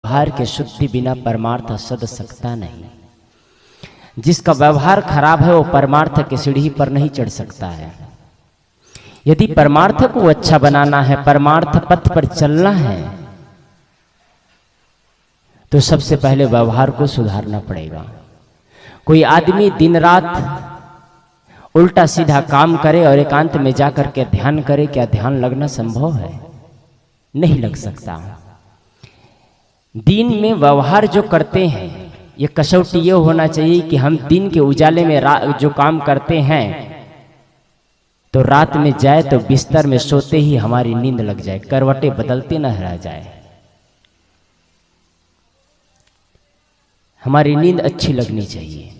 व्यवहार के शुद्धि बिना परमार्थ सद सकता नहीं। जिसका व्यवहार खराब है वो परमार्थ की सीढ़ी पर नहीं चढ़ सकता है। यदि परमार्थ को अच्छा बनाना है, परमार्थ पथ पर चलना है, तो सबसे पहले व्यवहार को सुधारना पड़ेगा। कोई आदमी दिन रात उल्टा सीधा काम करे और एकांत में जाकर के ध्यान करे, क्या ध्यान लगना संभव है? नहीं लग सकता। दिन में व्यवहार जो करते हैं, ये कसौटी ये होना चाहिए कि हम दिन के उजाले में जो काम करते हैं तो रात में जाए तो बिस्तर में सोते ही हमारी नींद लग जाए, करवटें बदलते न रह जाए, हमारी नींद अच्छी लगनी चाहिए।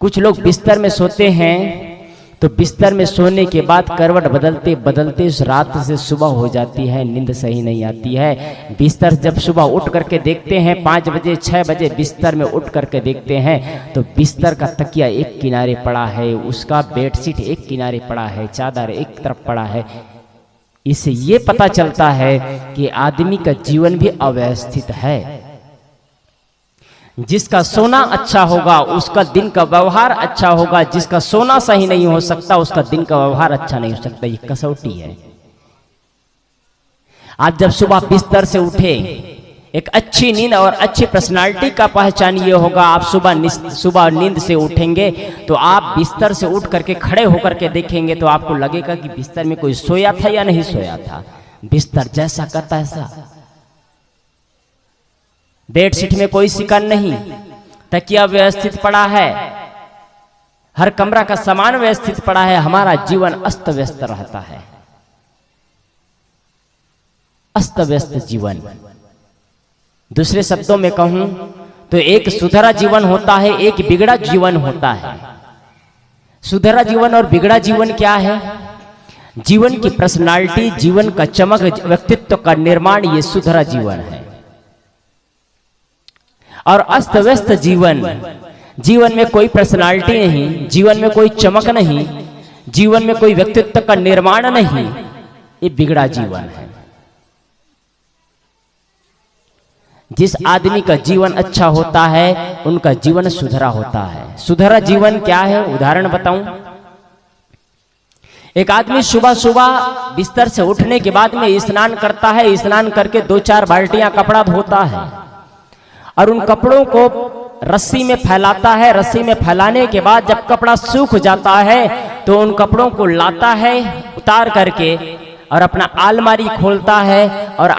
कुछ लोग बिस्तर में सोते हैं तो बिस्तर में सोने के बाद करवट बदलते बदलते उस रात से सुबह हो जाती है, नींद सही नहीं आती है। बिस्तर जब सुबह उठ करके देखते हैं 5 बजे 6 बजे बिस्तर में उठ करके देखते हैं तो बिस्तर का तकिया एक किनारे पड़ा है, उसका बेडशीट एक किनारे पड़ा है, चादर एक तरफ पड़ा है। इससे ये पता चलता है कि आदमी का जीवन भी अव्यवस्थित है। जिसका सोना अच्छा होगा उसका दिन का व्यवहार अच्छा होगा, जिसका सोना सही नहीं हो सकता उसका दिन का व्यवहार अच्छा नहीं हो सकता। ये कसौटी है। आज जब सुबह बिस्तर से उठे, एक अच्छी नींद और अच्छी पर्सनालिटी का पहचान ये होगा, आप सुबह नींद से उठेंगे तो आप बिस्तर से उठ करके खड़े होकर के देखेंगे तो आपको लगेगा कि बिस्तर में कोई सोया था या नहीं सोया था। बिस्तर जैसा कहता ऐसा, बेडशीट में कोई शिकन नहीं, तकिया व्यवस्थित पड़ा है, हर कमरा का सामान व्यवस्थित पड़ा है। हमारा जीवन अस्त व्यस्त रहता है, अस्त व्यस्त जीवन। दूसरे शब्दों में कहूं तो एक सुधरा जीवन होता है, एक बिगड़ा जीवन होता है। सुधरा जीवन और बिगड़ा जीवन क्या है? जीवन की पर्सनालिटी, जीवन का चमक, व्यक्तित्व का निर्माण, ये सुधरा जीवन है। और अस्त व्यस्त जीवन, जीवन में कोई पर्सनालिटी नहीं, जीवन में कोई चमक नहीं, जीवन में कोई व्यक्तित्व का निर्माण नहीं, ये बिगड़ा जीवन है। जिस आदमी का जीवन अच्छा होता है उनका जीवन सुधरा होता है। सुधरा जीवन क्या है? उदाहरण बताऊं। एक आदमी सुबह सुबह बिस्तर से उठने के बाद में स्नान करता है, स्नान करके 2-4 बाल्टियां कपड़ा धोता है और उन कपड़ों को रस्सी में फैलाता है। रस्सी में फैलाने के बाद जब कपड़ा सूख जाता है तो उन कपड़ों को लाता है उतार करके और अपना अलमारी खोलता है और